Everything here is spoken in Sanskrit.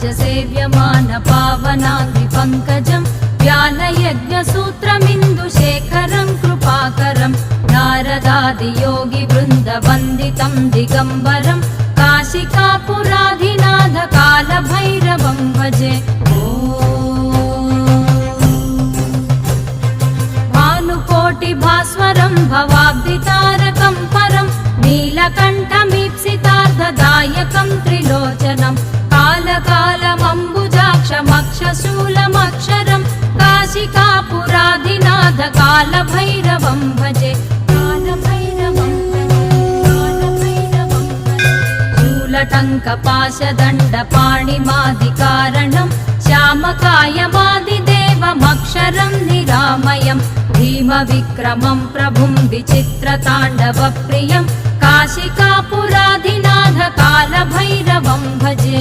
सेव्यमान पावनाङ्घ्रि पङ्कजं व्यालयज्ञसूत्रमिन्दुशेखरं कृपाकरं नारदादियोगिवृन्दवन्दितं दिगम्बरं काशिकापुराधिनाथ कालभैरवं भजे। भानुकोटिभास्वरं भवाब्धितारकं परं नीलकण्ठमीप्सितार्थदायकं त्रिलोचनं कालकालमम्बुजाक्षमक्षशूलमक्षरं काशिकापुराधिनाथ कालभैरवं भजे। शूलटङ्कपाशदण्डपाणिमादिकारणं श्यामकायमादिदेवमक्षरं निरामयं भीमविक्रमं प्रभुं विचित्रताण्डवप्रियं काशिकापुराधिनाथ कालभैरवं भजे।